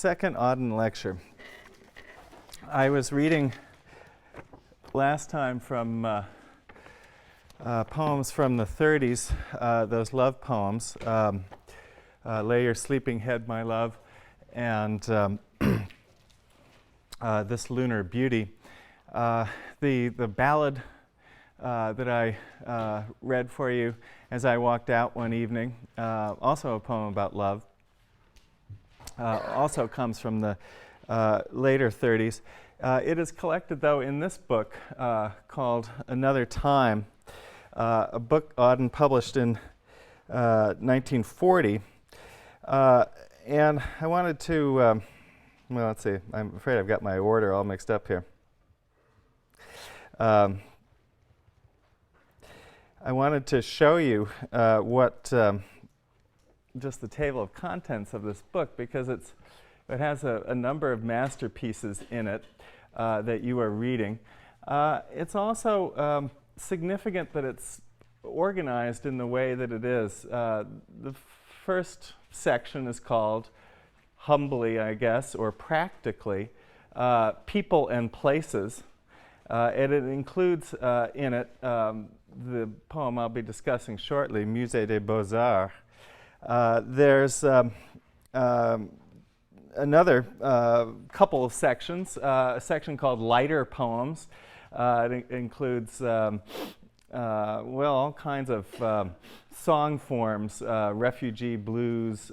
second Auden lecture. I was reading last time from poems from the 30s, those love poems, Lay Your Sleeping Head, My Love, and This Lunar Beauty. The ballad that I read for you as I walked out one evening, also a poem about love, also comes from the later 30s. It is collected, though, in this book called Another Time, a book Auden published in 1940. And I wanted to, well, let's see, I'm afraid I've got my order all mixed up here. I wanted to show you just the table of contents of this book, because it has a number of masterpieces in it that you are reading. It's also significant that it's organized in the way that it is. The first section is called, humbly, I guess, or practically, People and Places. And it includes in it the poem I'll be discussing shortly, Musée des Beaux-Arts. There's another couple of sections, a section called Lighter Poems. It includes, well, all kinds of song forms, refugee blues,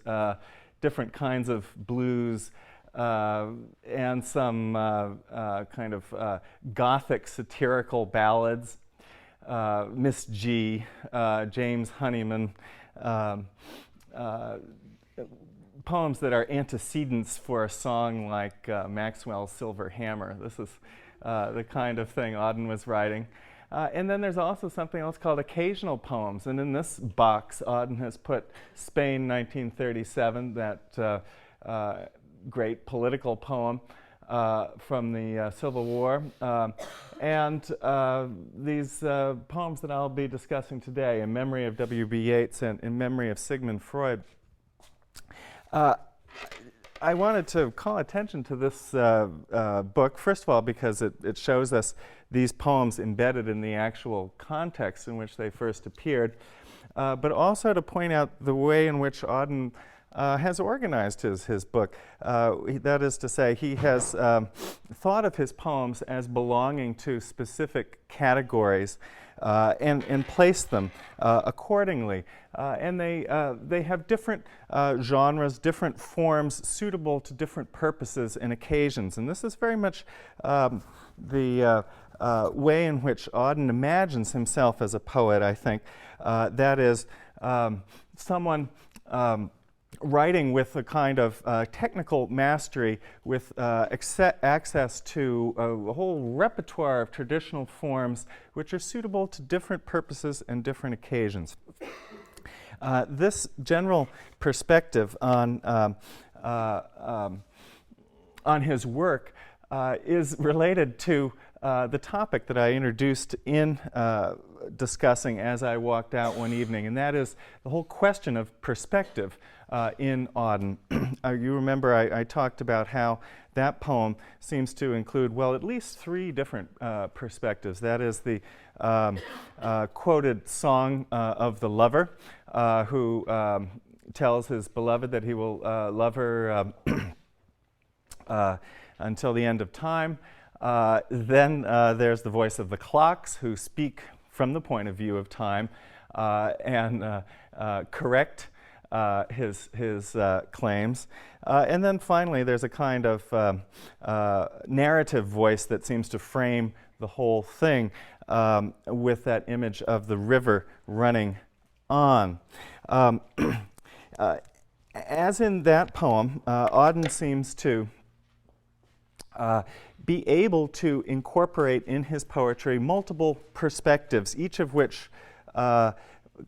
different kinds of blues, and some kind of gothic satirical ballads. Miss G, James Honeyman, poems that are antecedents for a song like Maxwell's Silver Hammer. This is the kind of thing Auden was writing. And then there's also something else called occasional poems. And in this box, Auden has put Spain, 1937, that great political poem from the Civil War, and these poems that I'll be discussing today, in memory of W.B. Yeats and in memory of Sigmund Freud. I wanted to call attention to this book, first of all, because it shows us these poems embedded in the actual context in which they first appeared, but also to point out the way in which Auden has organized his book. That is to say, he has thought of his poems as belonging to specific categories and placed them accordingly. And they have different genres, different forms suitable to different purposes and occasions. And this is very much the way in which Auden imagines himself as a poet, I think. That is, someone writing with a kind of technical mastery, with access to a whole repertoire of traditional forms which are suitable to different purposes and different occasions. This general perspective on his work is related to the topic that I introduced in discussing as I walked out one evening, and that is the whole question of perspective in Auden. You remember I talked about how that poem seems to include, well, at least three different perspectives. That is the quoted song of the lover who tells his beloved that he will love her until the end of time. Then there's the voice of the clocks, who speak from the point of view of time and correct his claims. And then finally, there's a kind of narrative voice that seems to frame the whole thing with that image of the river running on. As in that poem, Auden seems to be able to incorporate in his poetry multiple perspectives, each of which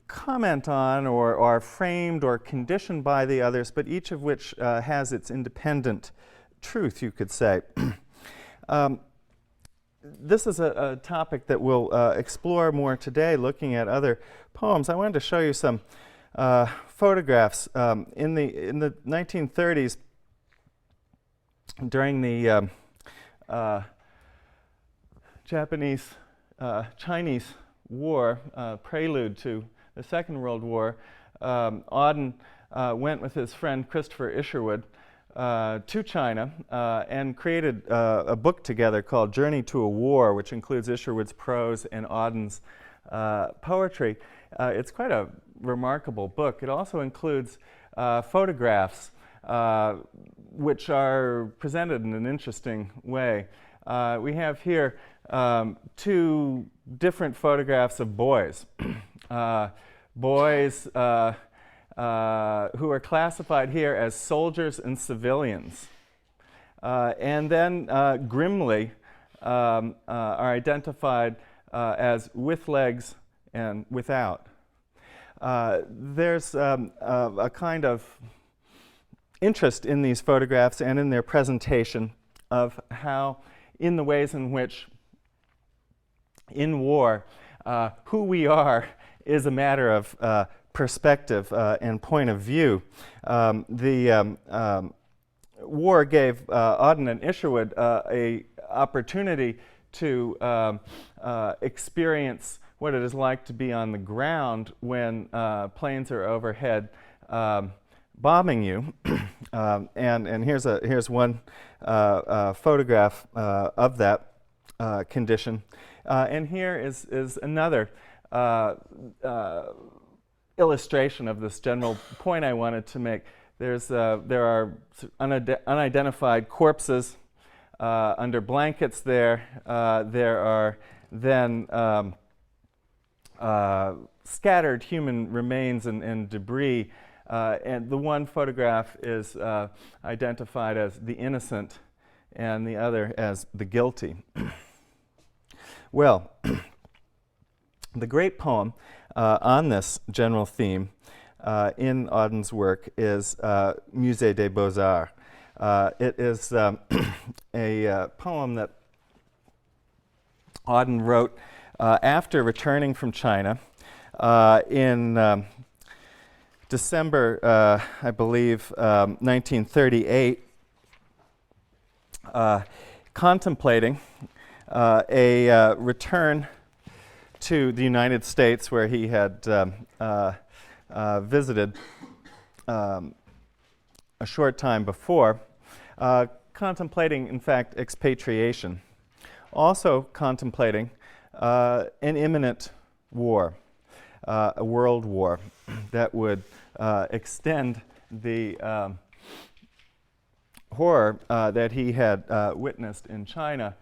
comment on or are framed or conditioned by the others, but each of which has its independent truth, you could say. This is a topic that we'll explore more today, looking at other poems. I wanted to show you some photographs. In the 1930s, during the Japanese-Chinese War, prelude to the Second World War, Auden went with his friend Christopher Isherwood to China and created a book together called Journey to a War, which includes Isherwood's prose and Auden's poetry. It's quite a remarkable book. It also includes photographs which are presented in an interesting way. We have here two different photographs of boys. Boys who are classified here as soldiers and civilians. And then grimly are identified as with legs and without. There's a kind of interest in these photographs and in their presentation of how, in the ways in which in war, who we are is a matter of perspective and point of view. The war gave Auden and Isherwood a opportunity to experience what it is like to be on the ground when planes are overhead bombing you. And here's one photograph of that condition. And here is another illustration of this general point I wanted to make. There are unidentified corpses under blankets there. There are then scattered human remains and debris. And the one photograph is identified as the innocent and the other as the guilty. Well, the great poem on this general theme in Auden's work is Musée des Beaux-Arts. It is a poem that Auden wrote after returning from China in December, I believe, 1938, contemplating a return to the United States, where he had visited a short time before, contemplating, in fact, expatriation. Also contemplating an imminent war, a world war that would extend the horror that he had witnessed in China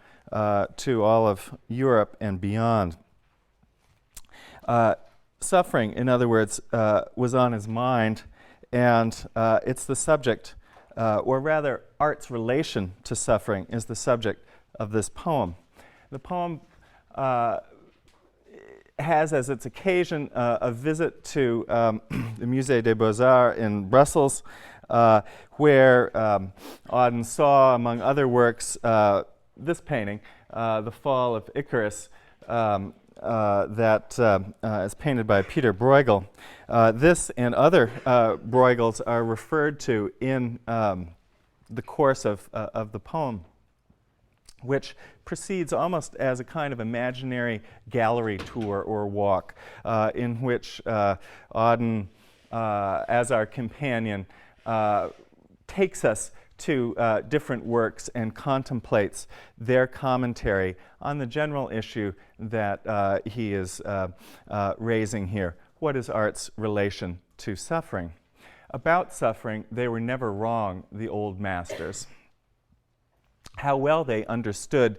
to all of Europe and beyond. Suffering, in other words, was on his mind, and it's the subject, or rather art's relation to suffering is the subject of this poem. The poem has as its occasion a visit to the Musée des Beaux-Arts in Brussels, where Auden saw, among other works, this painting, The Fall of Icarus, that is painted by Peter Bruegel. This and other Bruegels are referred to in the course of the poem, which proceeds almost as a kind of imaginary gallery tour or walk, in which Auden, as our companion, takes us to different works and contemplates their commentary on the general issue that he is raising here. What is art's relation to suffering? About suffering, they were never wrong, the old masters. How well they understood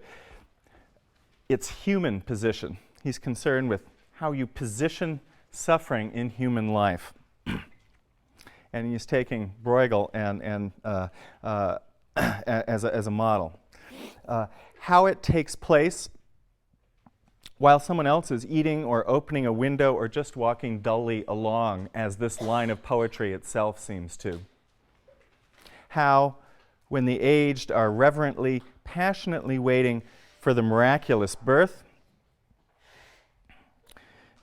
its human position. He's concerned with how you position suffering in human life. And he's taking Bruegel and as a model. How it takes place while someone else is eating or opening a window or just walking dully along, as this line of poetry itself seems to. How, when the aged are reverently, passionately waiting for the miraculous birth.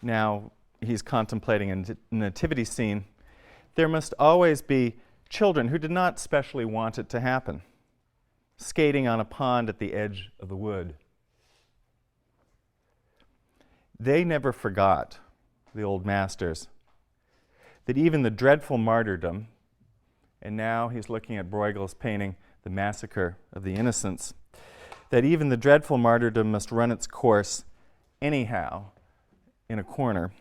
Now he's contemplating a nativity scene. There must always be children who did not specially want it to happen. skating on a pond at the edge of the wood. They never forgot, the old masters, that even the dreadful martyrdom, and now he's looking at Bruegel's painting, The Massacre of the Innocents, that even the dreadful martyrdom must run its course anyhow in a corner,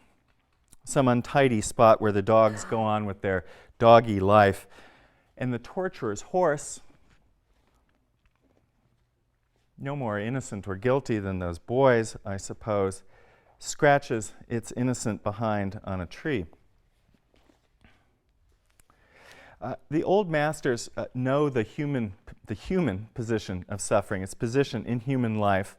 some untidy spot where the dogs go on with their doggy life, and the torturer's horse, no more innocent or guilty than those boys, I suppose, scratches its innocent behind on a tree. The old masters know the human position of suffering, its position in human life.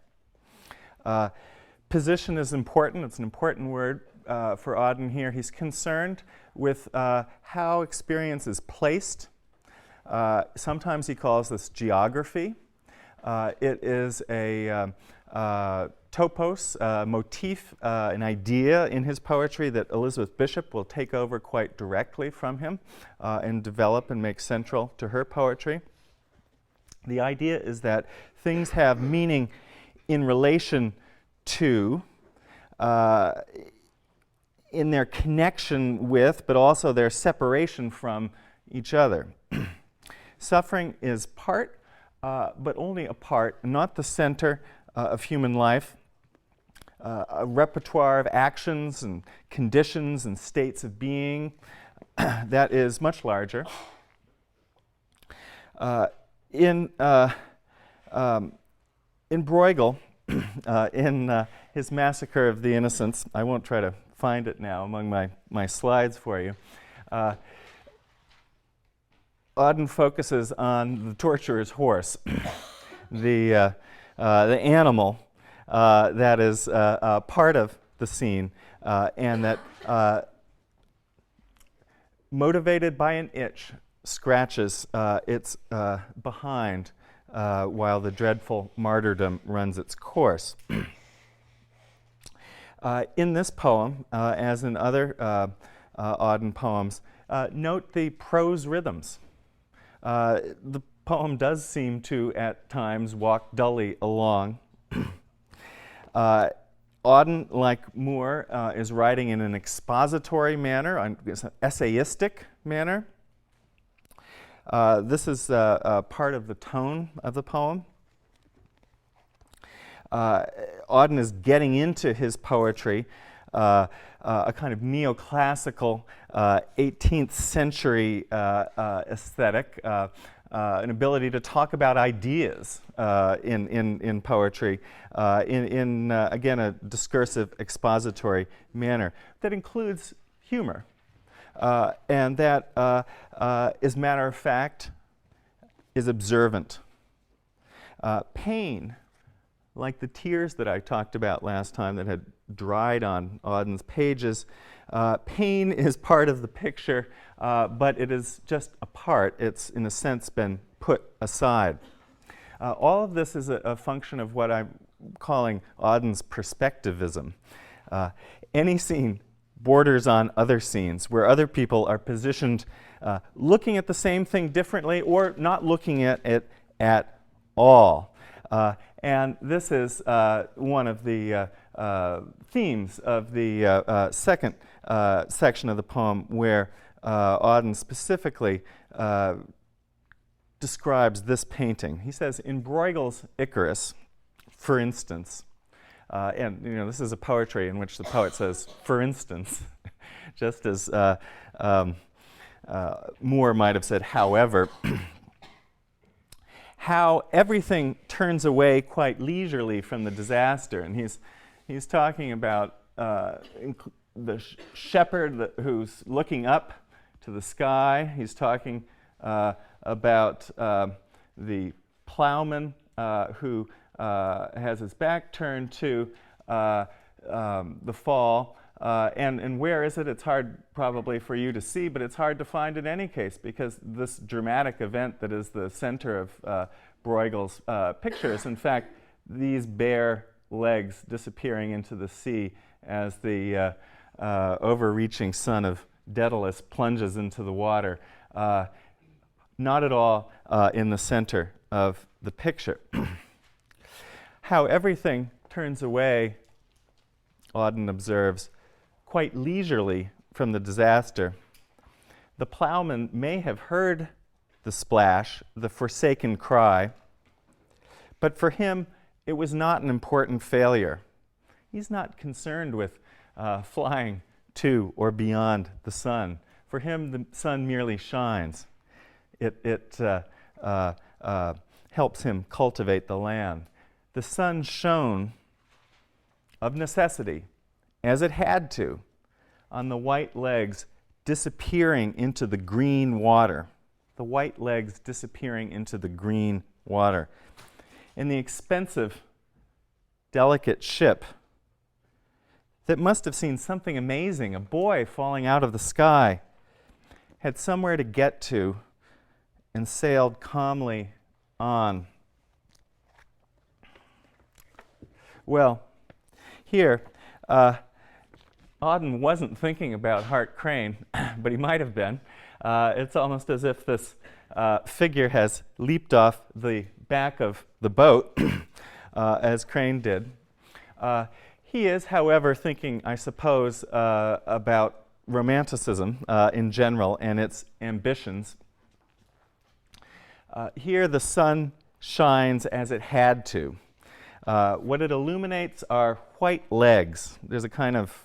Position is important. It's an important word for Auden here. He's concerned with how experience is placed. Sometimes he calls this geography. It is a topos, motif, an idea in his poetry that Elizabeth Bishop will take over quite directly from him and develop and make central to her poetry. The idea is that things have meaning in relation to, in their connection with, but also their separation from each other. Suffering is part, but only a part, not the center of human life. A repertoire of actions and conditions and states of being that is much larger. In Bruegel, in his Massacre of the Innocents, I won't try to find it now among my slides for you, Auden focuses on the torturer's horse, the animal that is part of the scene, and that, motivated by an itch, scratches its behind while the dreadful martyrdom runs its course. In this poem, as in other Auden poems, note the prose rhythms. The poem does seem to, at times, walk dully along. Auden, like Moore, is writing in an expository manner, an essayistic manner. This is part of the tone of the poem. Auden is getting into his poetry a kind of neoclassical 18th century aesthetic, an ability to talk about ideas in poetry in again, a discursive expository manner that includes humor. And that, as a matter of fact, is observant. Pain, like the tears that I talked about last time that had dried on Auden's pages, pain is part of the picture, but it is just a part. It's, in a sense, been put aside. All of this is a function of what I'm calling Auden's perspectivism. Any scene borders on other scenes where other people are positioned looking at the same thing differently or not looking at it at all. And this is one of the themes of the second section of the poem, where Auden specifically describes this painting. He says, in Bruegel's Icarus, for instance, and this is a poetry in which the poet says, for instance, just as Moore might have said, however, how everything turns away quite leisurely from the disaster. And he's talking about the shepherd who's looking up to the sky. He's talking about the plowman who has his back turned to the fall. And where is it? It's hard probably for you to see, but it's hard to find in any case, because this dramatic event that is the center of Bruegel's picture is, in fact, these bare legs disappearing into the sea as the overreaching son of Daedalus plunges into the water. Not at all in the center of the picture. How everything turns away, Auden observes, quite leisurely from the disaster. The plowman may have heard the splash, the forsaken cry, but for him it was not an important failure. He's not concerned with flying to or beyond the sun. For him, the sun merely shines. It helps him cultivate the land. The sun shone of necessity, as it had to, on the white legs disappearing into the green water. The white legs disappearing into the green water. And the expensive, delicate ship that must have seen something amazing, a boy falling out of the sky, had somewhere to get to and sailed calmly on. Well, here, Auden wasn't thinking about Hart Crane, but he might have been. It's almost as if this figure has leaped off the back of the boat, as Crane did. He is, however, thinking, I suppose, about Romanticism in general and its ambitions. Here the sun shines as it had to. What it illuminates are white legs. There's a kind of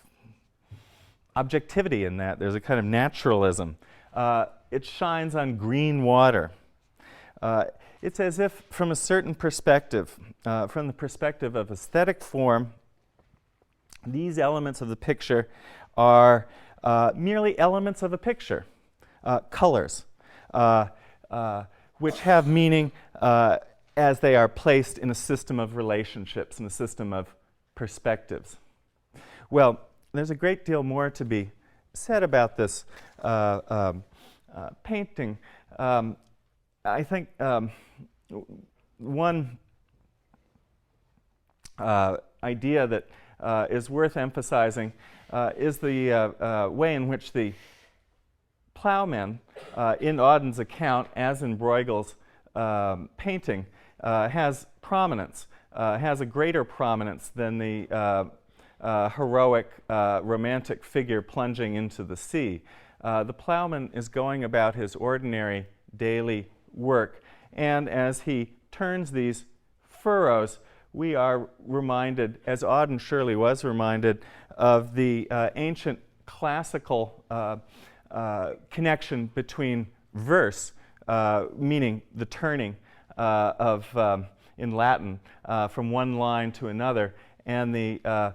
objectivity in that. There's a kind of naturalism. It shines on green water. It's as if from a certain perspective, from the perspective of aesthetic form, these elements of the picture are merely elements of a picture, colors, which have meaning as they are placed in a system of relationships, in a system of perspectives. Well, there's a great deal more to be said about this painting. I think one idea that is worth emphasizing is the way in which the plowman in Auden's account, as in Bruegel's painting, has prominence, has a greater prominence than the heroic romantic figure plunging into the sea. The plowman is going about his ordinary daily work, and as he turns these furrows, we are reminded, as Auden surely was reminded, of the ancient classical connection between verse, meaning the turning of, in Latin, from one line to another, and the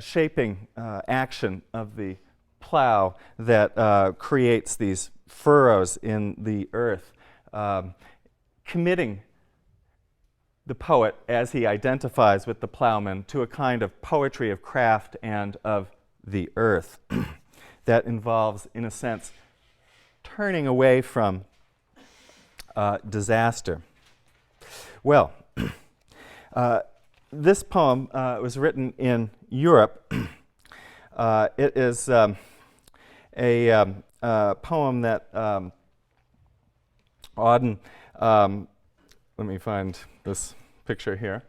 shaping action of the plow that creates these furrows in the earth, committing the poet, as he identifies with the plowman, to a kind of poetry of craft and of the earth that involves, in a sense, turning away from disaster. Well, this poem was written in Europe. It is a poem that Auden, let me find this picture here,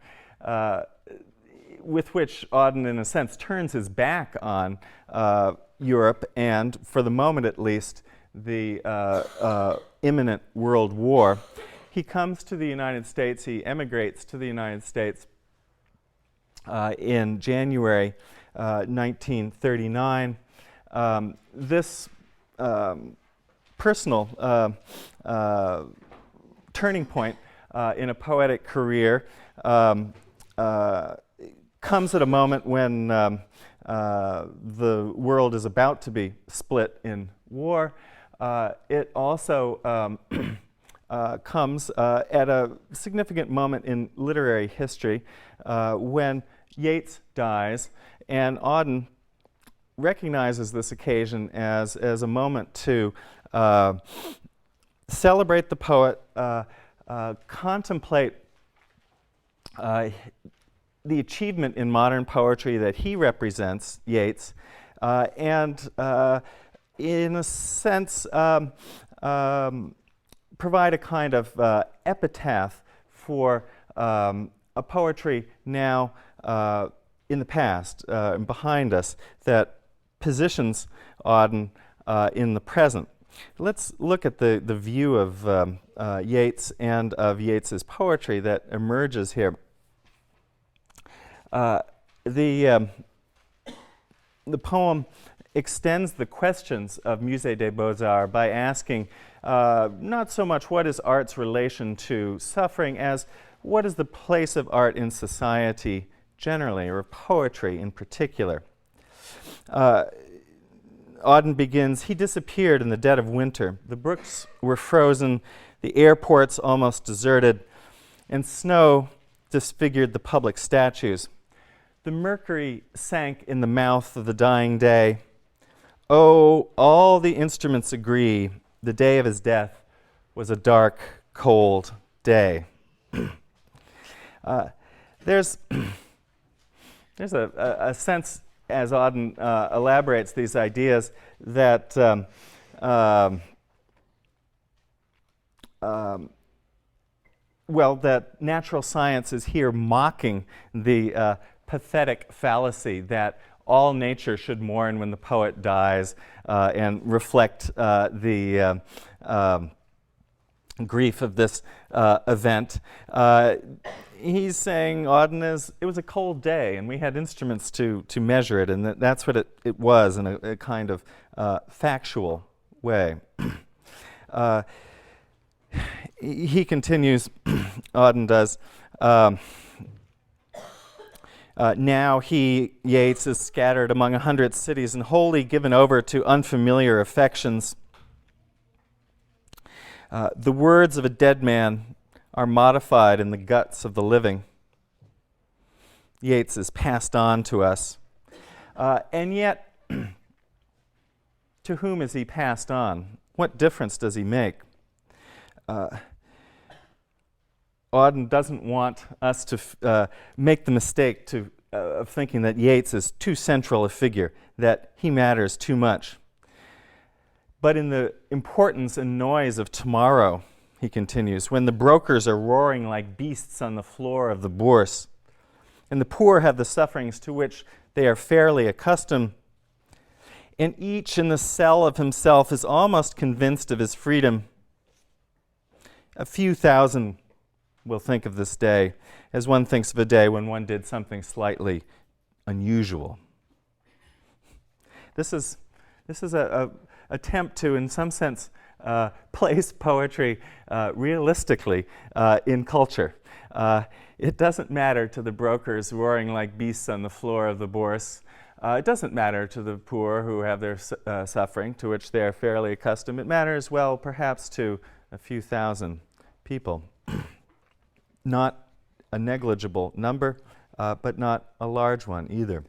with which Auden, in a sense, turns his back on Europe and, for the moment at least, the imminent world war. He comes to the United States, he emigrates to the United States in January 1939. This personal turning point in a poetic career comes at a moment when the world is about to be split in war. It also comes at a significant moment in literary history when Yeats dies, and Auden recognizes this occasion as a moment to celebrate the poet, contemplate the achievement in modern poetry that he represents, Yeats, and in a sense provide a kind of epitaph for a poetry now in the past and behind us that positions Auden in the present. Let's look at the view of Yeats and of Yeats's poetry that emerges here. The poem extends the questions of Musée des Beaux-Arts by asking not so much what is art's relation to suffering as what is the place of art in society generally, or poetry in particular. Auden begins, "He disappeared in the dead of winter. The brooks were frozen, the airports almost deserted, and snow disfigured the public statues. The mercury sank in the mouth of the dying day. Oh, all the instruments agree, the day of his death was a dark, cold day." There's a sense, as Auden elaborates these ideas, that that natural science is here mocking the pathetic fallacy that all nature should mourn when the poet dies and reflect the grief of this event. He's saying, Auden, it was a cold day, and we had instruments to measure it, and that's what it was in a kind of factual way. He continues, Auden does, now he, Yeats, is scattered among 100 cities and wholly given over to unfamiliar affections. The words of a dead man are modified in the guts of the living. Yeats is passed on to us. And yet, to whom is he passed on? What difference does he make? Auden doesn't want us to make the mistake of thinking that Yeats is too central a figure, that he matters too much. But in the importance and noise of tomorrow, he continues, when the brokers are roaring like beasts on the floor of the bourse, and the poor have the sufferings to which they are fairly accustomed, and each in the cell of himself is almost convinced of his freedom, a few thousand will think of this day as one thinks of a day when one did something slightly unusual. This is a attempt to, in some sense, place poetry realistically in culture. It doesn't matter to the brokers roaring like beasts on the floor of the bourse. It doesn't matter to the poor who have their suffering, to which they are fairly accustomed. It matters, well, perhaps to a few thousand people. Not a negligible number, but not a large one either.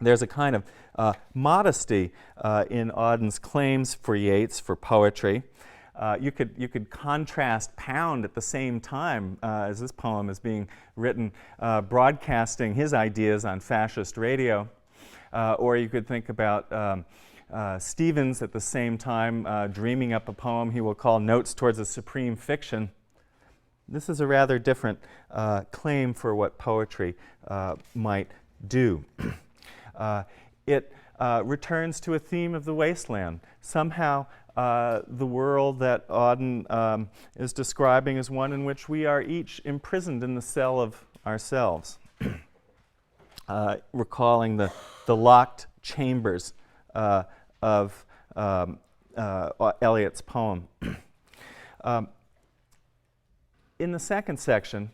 There's a kind of modesty in Auden's claims for Yeats, for poetry. You could contrast Pound at the same time as this poem is being written, broadcasting his ideas on fascist radio. Or you could think about Stevens at the same time dreaming up a poem he will call Notes Towards a Supreme Fiction. This is a rather different claim for what poetry might do. It returns to a theme of the wasteland. Somehow the world that Auden is describing is one in which we are each imprisoned in the cell of ourselves, recalling the locked chambers of Eliot's poem. In the second section,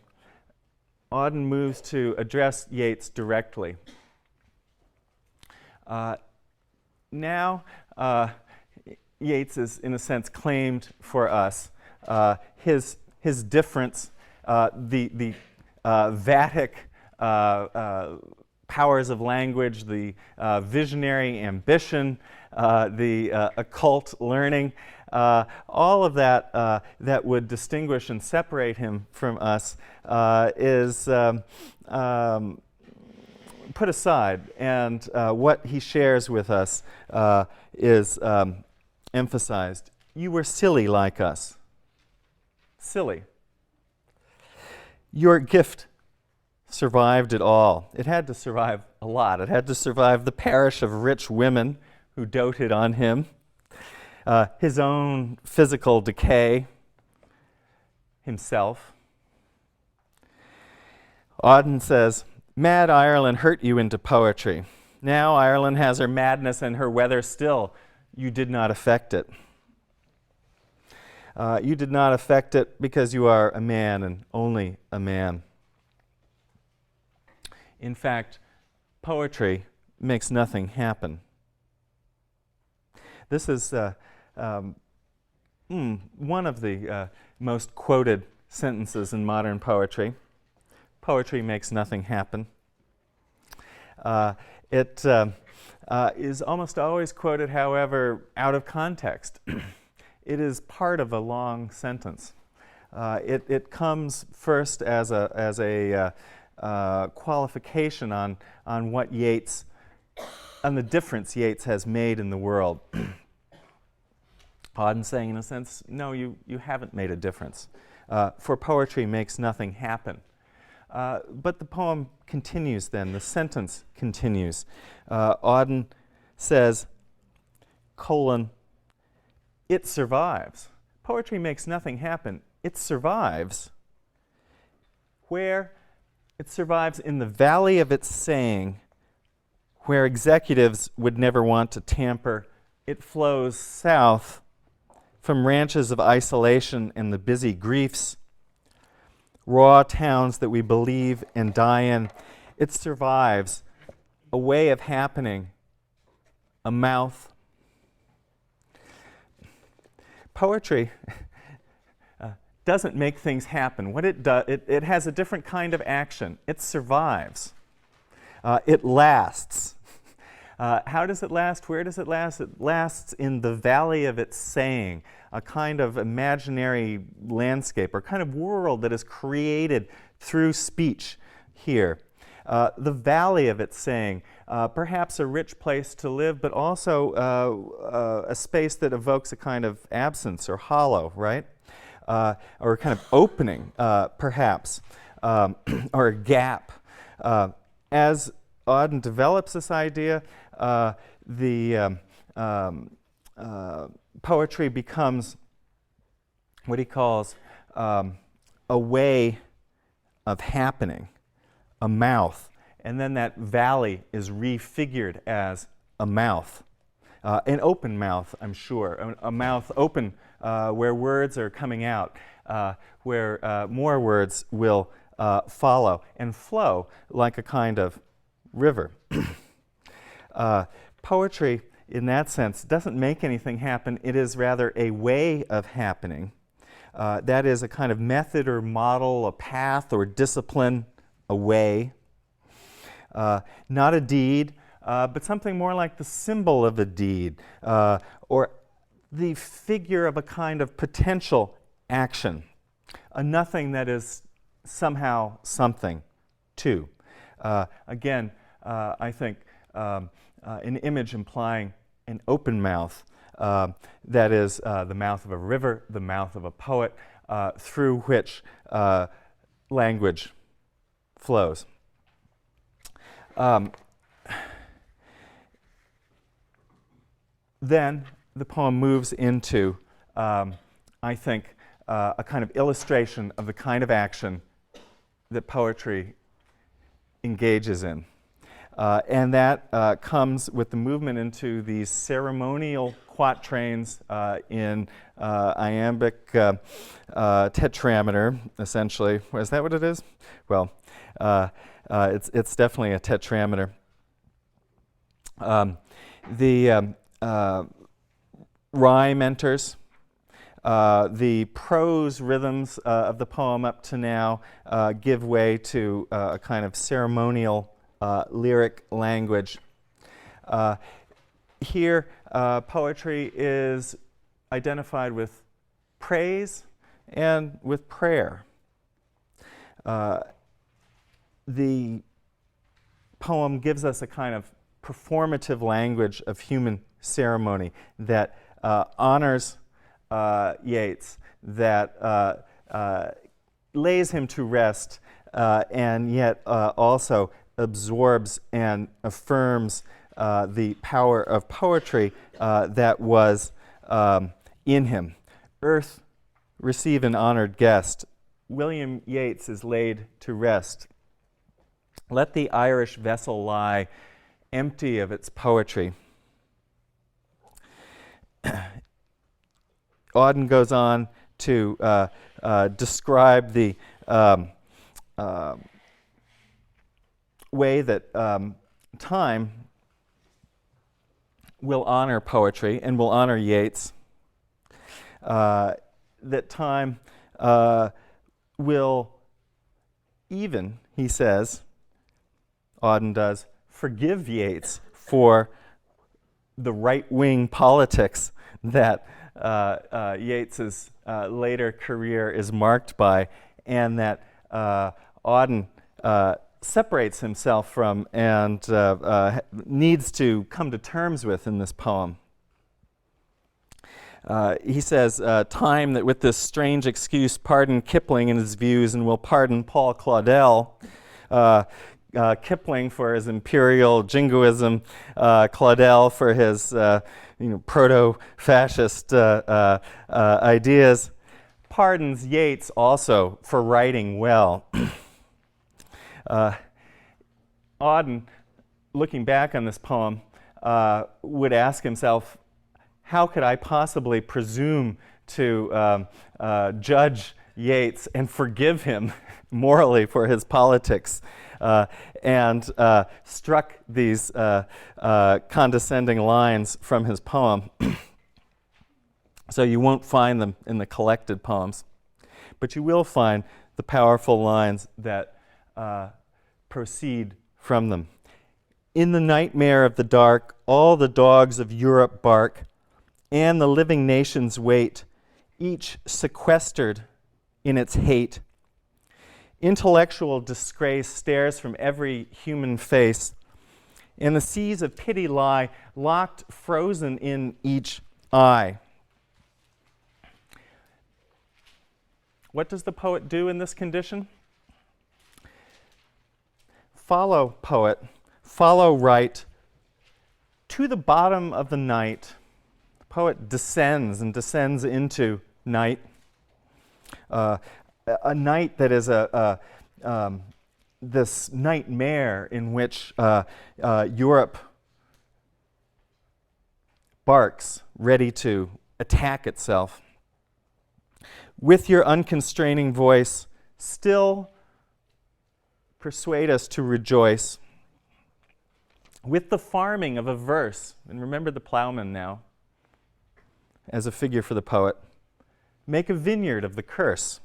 Auden moves to address Yeats directly. Now, Yeats is, in a sense, claimed for us. His difference, the Vatic powers of language, the visionary ambition, the occult learning, all of that that would distinguish and separate him from us is put aside, and what he shares with us is emphasized. You were silly like us. silly. Your gift survived it all. It had to survive a lot. It had to survive the parish of rich women who doted on him, his own physical decay, himself. Auden says, "Mad Ireland hurt you into poetry. Now Ireland has her madness and her weather still. You did not affect it. You did not affect it because you are a man and only a man." In fact, poetry makes nothing happen. This is one of the most quoted sentences in modern poetry. Poetry makes nothing happen. It is almost always quoted, however, out of context. It is part of a long sentence. It comes first as a qualification on what Yeats, on the difference Yeats has made in the world. Auden saying, in a sense, no, you haven't made a difference. For poetry makes nothing happen. But the poem continues then, the sentence continues. Auden says, "It survives." Poetry makes nothing happen. It survives. Where? It survives in the valley of its saying, where executives would never want to tamper. It flows south from ranches of isolation and the busy griefs, raw towns that we believe and die in. It survives a way of happening, a mouth. Poetry doesn't make things happen. What it does, it has a different kind of action. It survives. It lasts. How does it last? Where does it last? It lasts in the valley of its saying, a kind of imaginary landscape or kind of world that is created through speech here. The valley of its saying, perhaps a rich place to live, but also a space that evokes a kind of absence or hollow, right? Or a kind of opening, perhaps, or a gap. As Auden develops this idea, the poetry becomes what he calls a way of happening, a mouth, and then that valley is refigured as a mouth, an open mouth, I'm sure, a mouth open where words are coming out, where more words will follow and flow like a kind of river. Poetry, in that sense, doesn't make anything happen. It is rather a way of happening. That is a kind of method or model, a path or discipline, a way. Not a deed, but something more like the symbol of a deed, or the figure of a kind of potential action, a nothing that is somehow something too. Again, I think an image implying an open mouth, that is the mouth of a river, the mouth of a poet, through which language flows. Then the poem moves into, I think, a kind of illustration of the kind of action that poetry engages in. And that comes with the movement into these ceremonial quatrains in iambic tetrameter, essentially. Is that what it is? Well, it's definitely a tetrameter. The rhyme enters. The prose rhythms of the poem up to now give way to a kind of ceremonial lyric language. Here, poetry is identified with praise and with prayer. The poem gives us a kind of performative language of human ceremony that honors Yeats, that lays him to rest, and yet also absorbs and affirms the power of poetry that was in him. Earth, receive an honored guest. William Yeats is laid to rest. Let the Irish vessel lie empty of its poetry. Auden goes on to describe the way that time will honor poetry and will honor Yeats. That time will even, he says, Auden does, forgive Yeats for the right-wing politics that Yeats's later career is marked by, and that Auden separates himself from and needs to come to terms with in this poem. He says, time that with this strange excuse pardoned Kipling in his views and will pardon Paul Claudel. Kipling for his imperial jingoism, Claudel for his proto-fascist ideas, pardons Yeats also for writing well. Auden, looking back on this poem, would ask himself, how could I possibly presume to judge Yeats and forgive him morally for his politics? And struck these condescending lines from his poem. So you won't find them in the collected poems, but you will find the powerful lines that proceed from them. In the nightmare of the dark, all the dogs of Europe bark, and the living nations wait, each sequestered in its hate. Intellectual disgrace stares from every human face, and the seas of pity lie locked, frozen in each eye. What does the poet do in this condition? Follow, poet, follow right to the bottom of the night. The poet descends and descends into night. A night that is this nightmare in which Europe barks, ready to attack itself. With your unconstraining voice, still persuade us to rejoice. With the farming of a verse, and remember the plowman now as a figure for the poet, make a vineyard of the curse.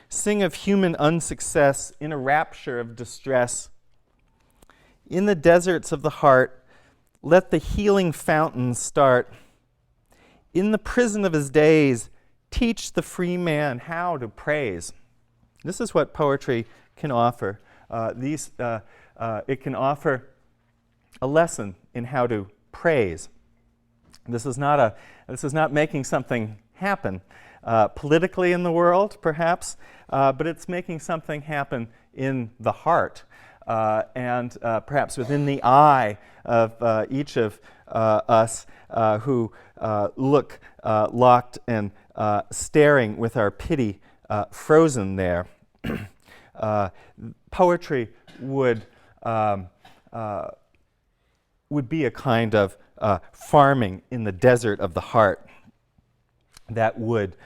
Sing of human unsuccess in a rapture of distress. In the deserts of the heart, let the healing fountains start. In the prison of his days, teach the free man how to praise. This is what poetry can offer. It can offer a lesson in how to praise. This is not making something happen politically in the world, perhaps, but it's making something happen in the heart and perhaps within the eye of each of us who look locked and staring with our pity frozen there. Poetry would be a kind of farming in the desert of the heart that would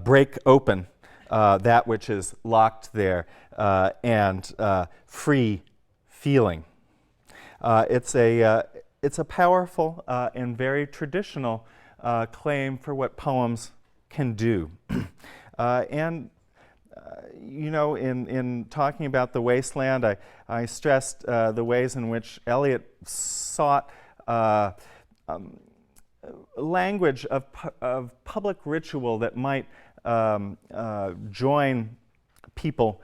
break open that which is locked there and free feeling. It's a powerful and very traditional claim for what poems can do. In talking about The Wasteland, I stressed the ways in which Eliot sought language of public ritual that might join people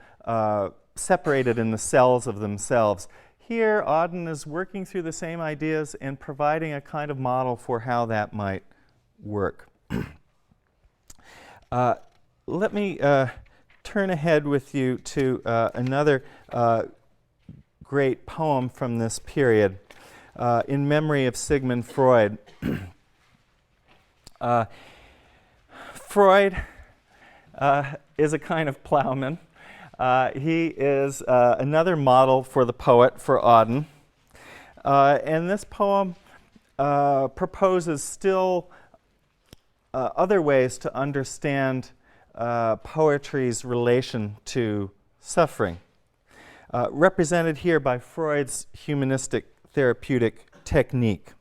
separated in the cells of themselves. Here, Auden is working through the same ideas and providing a kind of model for how that might work. let me turn ahead with you to another great poem from this period, in memory of Sigmund Freud. Freud is a kind of plowman. He is another model for the poet, for Auden. And this poem proposes still other ways to understand poetry's relation to suffering, represented here by Freud's humanistic therapeutic technique.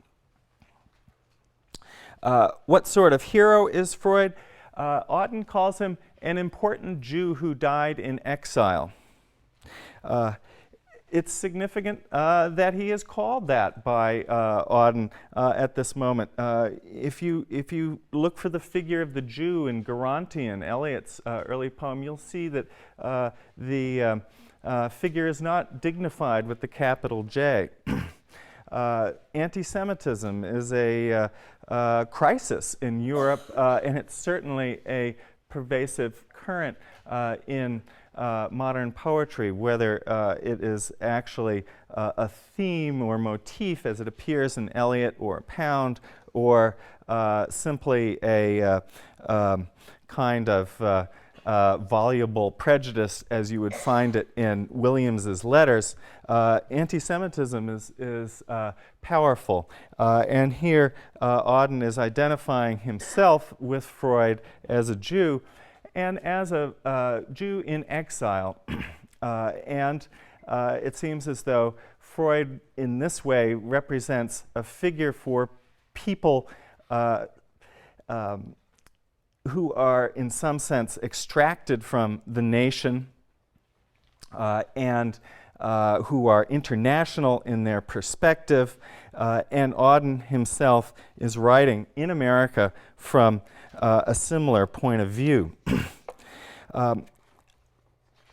What sort of hero is Freud? Auden calls him an important Jew who died in exile. It's significant that he is called that by Auden at this moment. If you look for the figure of the Jew in Gerontian, Eliot's early poem, you'll see that the figure is not dignified with the capital J. Anti-Semitism is a crisis in Europe, and it's certainly a pervasive current in modern poetry, whether it is actually a theme or motif as it appears in Eliot or Pound, or simply a kind of voluble prejudice as you would find it in Williams's letters. Anti-Semitism is powerful. And here Auden is identifying himself with Freud as a Jew, and as a Jew in exile. And it seems as though Freud in this way represents a figure for people who are in some sense extracted from the nation and who are international in their perspective. And Auden himself is writing in America from a similar point of view.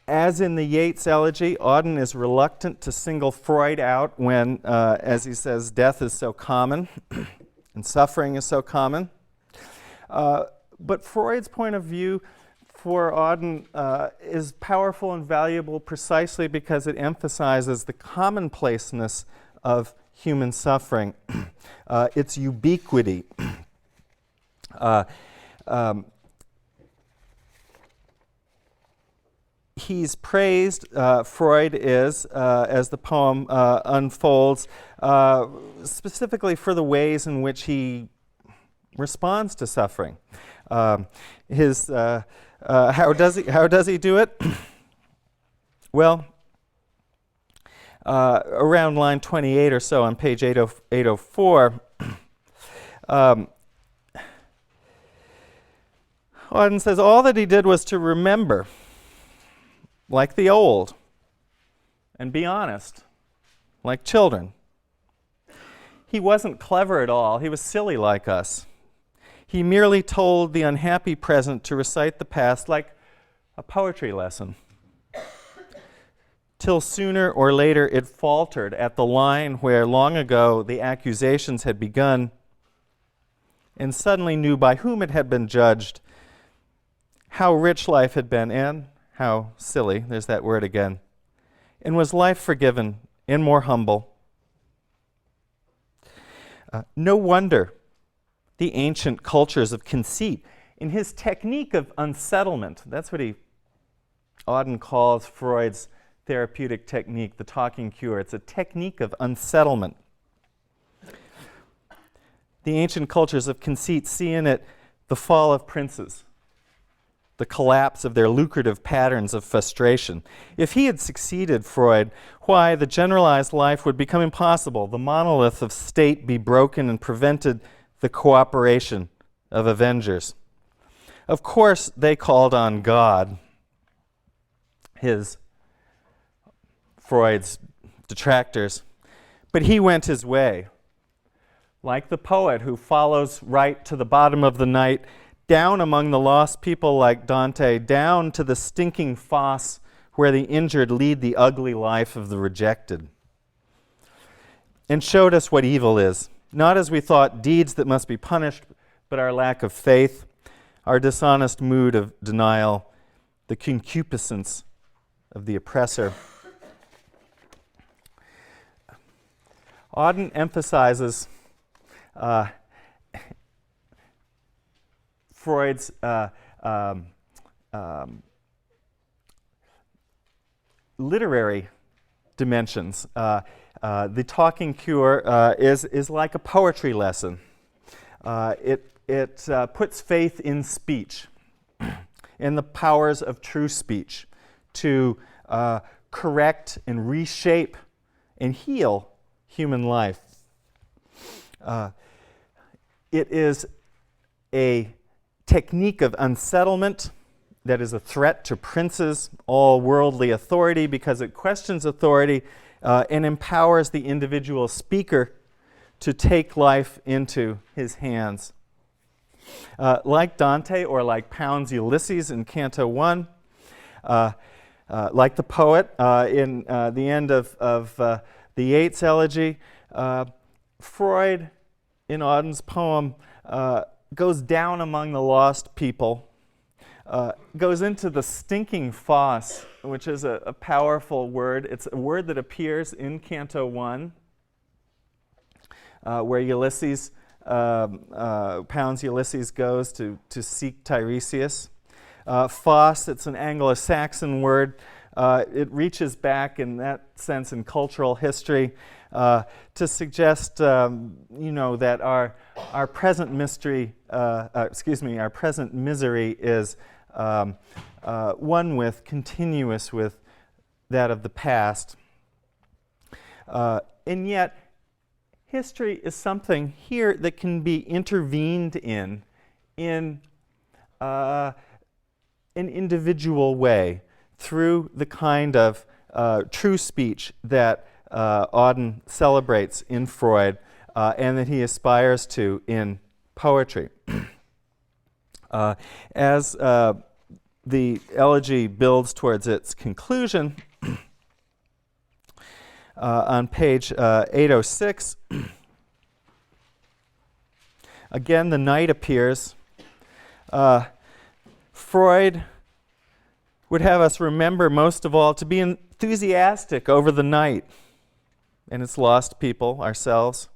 As in the Yeats elegy, Auden is reluctant to single Freud out when, as he says, death is so common and suffering is so common. But Freud's point of view for Auden is powerful and valuable precisely because it emphasizes the commonplaceness of human suffering, its ubiquity. He's praised, Freud is, as the poem unfolds, specifically for the ways in which he responds to suffering. How does he do it? Well, around line 28 or so on page 804, Auden says, all that he did was to remember, like the old, and be honest, like children. He wasn't clever at all. He was silly like us. He merely told the unhappy present to recite the past like a poetry lesson, till sooner or later it faltered at the line where long ago the accusations had begun, and suddenly knew by whom it had been judged, how rich life had been, and how silly, there's that word again, and was life forgiven and more humble. No wonder the ancient cultures of conceit, in his technique of unsettlement, that's what Auden calls Freud's therapeutic technique, the talking cure. It's a technique of unsettlement. The ancient cultures of conceit see in it the fall of princes, the collapse of their lucrative patterns of frustration. If he had succeeded, Freud, why, the generalized life would become impossible, the monolith of state be broken and prevented the cooperation of avengers. Of course, they called on God, Freud's detractors, but he went his way. Like the poet who follows right to the bottom of the night, down among the lost people like Dante, down to the stinking fosse where the injured lead the ugly life of the rejected, and showed us what evil is, not as we thought deeds that must be punished, but our lack of faith, our dishonest mood of denial, the concupiscence of the oppressor. Auden emphasizes Freud's literary dimensions. The talking cure is like a poetry lesson. It puts faith in speech, in the powers of true speech, to correct and reshape and heal human life. It is a technique of unsettlement that is a threat to princes, all worldly authority, because it questions authority and empowers the individual speaker to take life into his hands. Like Dante or like Pound's Ulysses in Canto 1, like the poet in the end of the Yeats elegy, Freud, in Auden's poem, goes down among the lost people, goes into the stinking fosse, which is a powerful word. It's a word that appears in Canto 1, where Ulysses, Pound's Ulysses goes to seek Tiresias. Fosse, it's an Anglo-Saxon word. It reaches back in that sense in cultural history to suggest, that our present mystery, our present misery is one continuous with that of the past. And yet, history is something here that can be intervened in an individual way through the kind of true speech that Auden celebrates in Freud and that he aspires to in poetry. As the elegy builds towards its conclusion, on page 806, again the night appears. Freud would have us remember most of all to be enthusiastic over the night and its lost people, ourselves,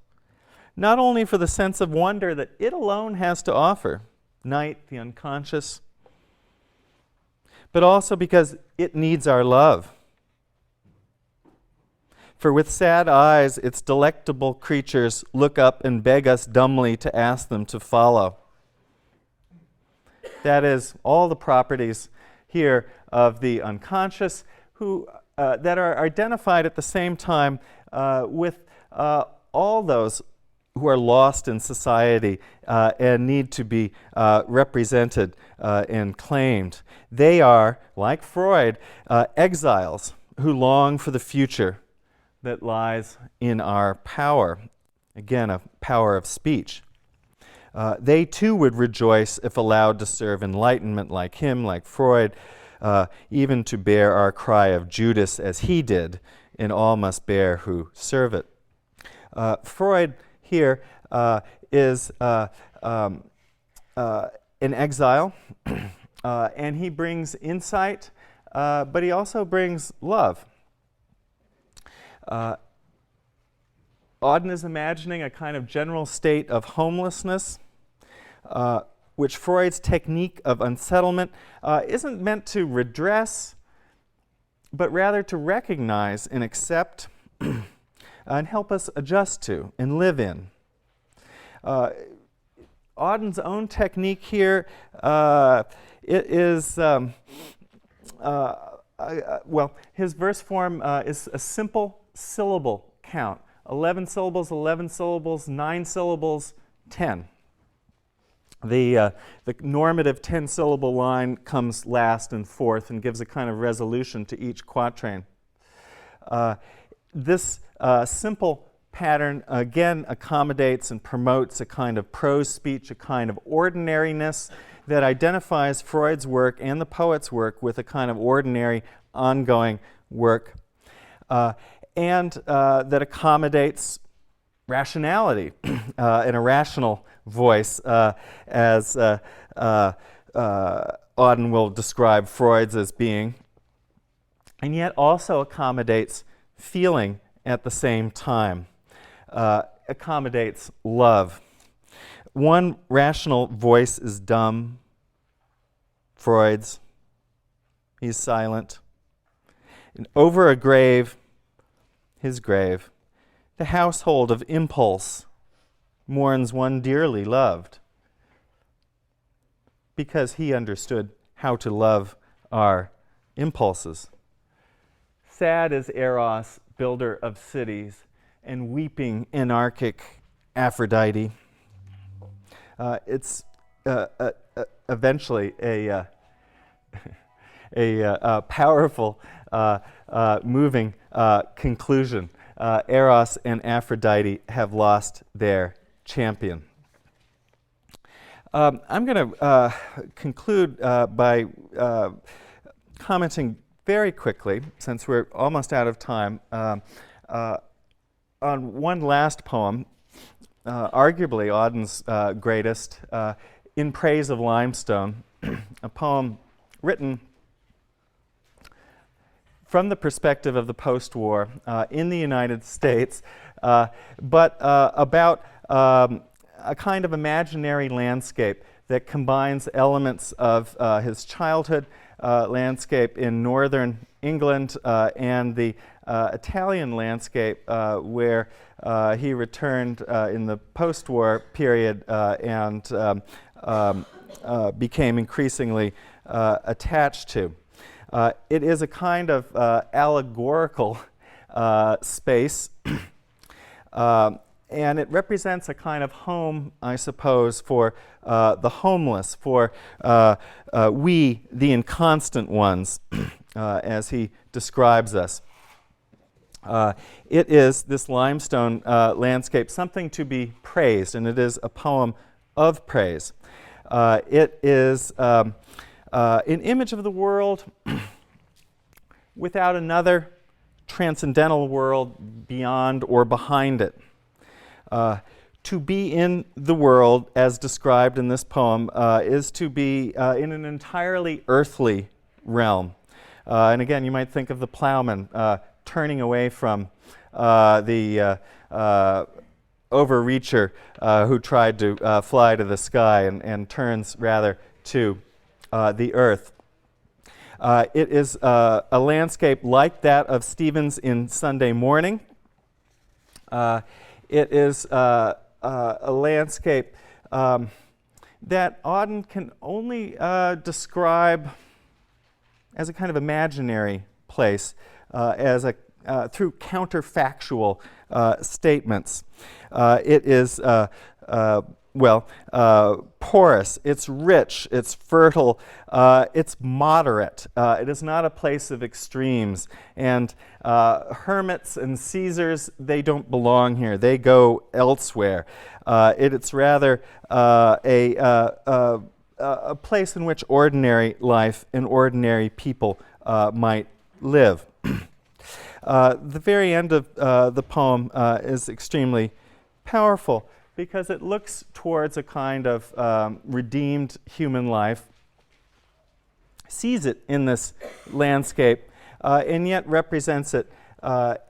not only for the sense of wonder that it alone has to offer, night, the unconscious, but also because it needs our love. For with sad eyes its delectable creatures look up and beg us dumbly to ask them to follow. That is, all the properties here of the unconscious that are identified at the same time with all those who are lost in society and need to be represented and claimed. They are, like Freud, exiles who long for the future that lies in our power. Again, a power of speech. They too would rejoice if allowed to serve enlightenment like him, like Freud, even to bear our cry of Judas as he did, and all must bear who serve it. Freud here is an exile, and he brings insight, but he also brings love. Auden is imagining a kind of general state of homelessness, which Freud's technique of unsettlement isn't meant to redress, but rather to recognize and accept and help us adjust to and live in. Auden's own technique here his verse form is a simple syllable count. 11 syllables, 9 syllables, 10. The normative 10-syllable line comes last and fourth and gives a kind of resolution to each quatrain. This simple pattern, again, accommodates and promotes a kind of prose speech, a kind of ordinariness that identifies Freud's work and the poet's work with a kind of ordinary, ongoing work, and that accommodates rationality and a rational voice as Auden will describe Freud's as being, and yet also accommodates feeling at the same time, accommodates love. One rational voice is dumb, Freud's. He's silent. And over a grave, his grave, the household of impulse mourns one dearly loved, because he understood how to love our impulses. Sad is Eros, builder of cities, and weeping anarchic Aphrodite. It's eventually a powerful, moving conclusion. Eros and Aphrodite have lost their champion. I'm going to conclude by commenting very quickly, since we're almost out of time, on one last poem, arguably Auden's greatest, In Praise of Limestone, a poem written from the perspective of the post-war in the United States, but about a kind of imaginary landscape that combines elements of his childhood landscape in northern England and the Italian landscape where he returned in the post-war period and became increasingly attached to. It is a kind of allegorical space, and it represents a kind of home, I suppose, for the homeless, for we, the inconstant ones, as he describes us. It is, this limestone landscape, something to be praised, and it is a poem of praise. It is an image of the world without another transcendental world beyond or behind it. To be in the world, as described in this poem, is to be in an entirely earthly realm. And again, you might think of the plowman turning away from the overreacher who tried to fly to the sky and turns rather to the earth. It is a landscape like that of Stevens in Sunday Morning. It is a landscape that Auden can only describe as a kind of imaginary place, as a through counterfactual statements. It is porous, it's rich, it's fertile, it's moderate. It is not a place of extremes. And hermits and Caesars, they don't belong here. They go elsewhere. It's rather a place in which ordinary life and ordinary people might live. The very end of the poem is extremely powerful, because it looks towards a kind of redeemed human life, sees it in this landscape, and yet represents it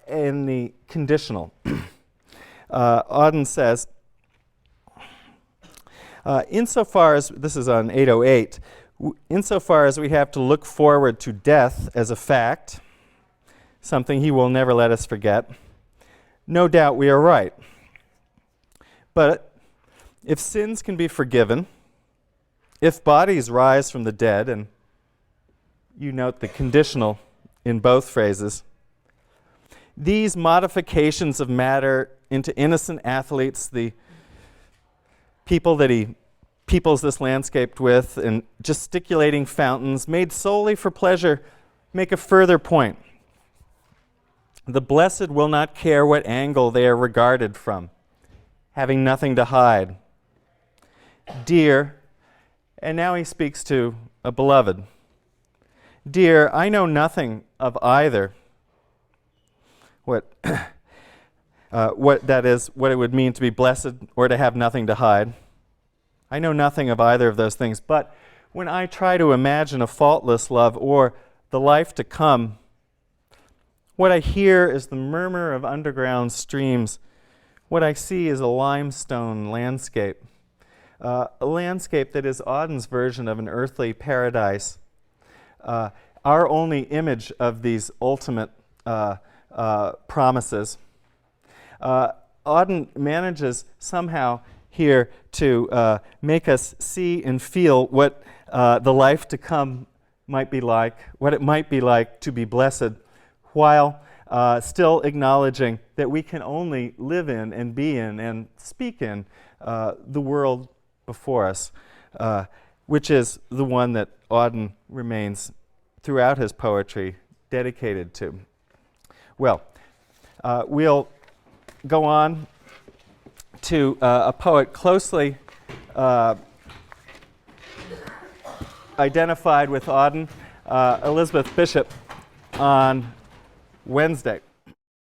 in the conditional. Auden says, insofar as, this is on 808, insofar as we have to look forward to death as a fact, something he will never let us forget, no doubt we are right. But if sins can be forgiven, if bodies rise from the dead, and you note the conditional in both phrases, these modifications of matter into innocent athletes, the people that he peoples this landscape with, and gesticulating fountains made solely for pleasure, make a further point. The blessed will not care what angle they are regarded from, having nothing to hide. Dear, and now he speaks to a beloved. Dear, I know nothing of either. What that is, what it would mean to be blessed or to have nothing to hide. I know nothing of either of those things, but when I try to imagine a faultless love or the life to come, what I hear is the murmur of underground streams. What I see is a limestone landscape, a landscape that is Auden's version of an earthly paradise. Our only image of these ultimate promises. Auden manages somehow here to make us see and feel what the life to come might be like, what it might be like to be blessed, while still acknowledging that we can only live in and be in and speak in the world before us, which is the one that Auden remains throughout his poetry dedicated to. Well, we'll go on to a poet closely identified with Auden, Elizabeth Bishop, on Wednesday.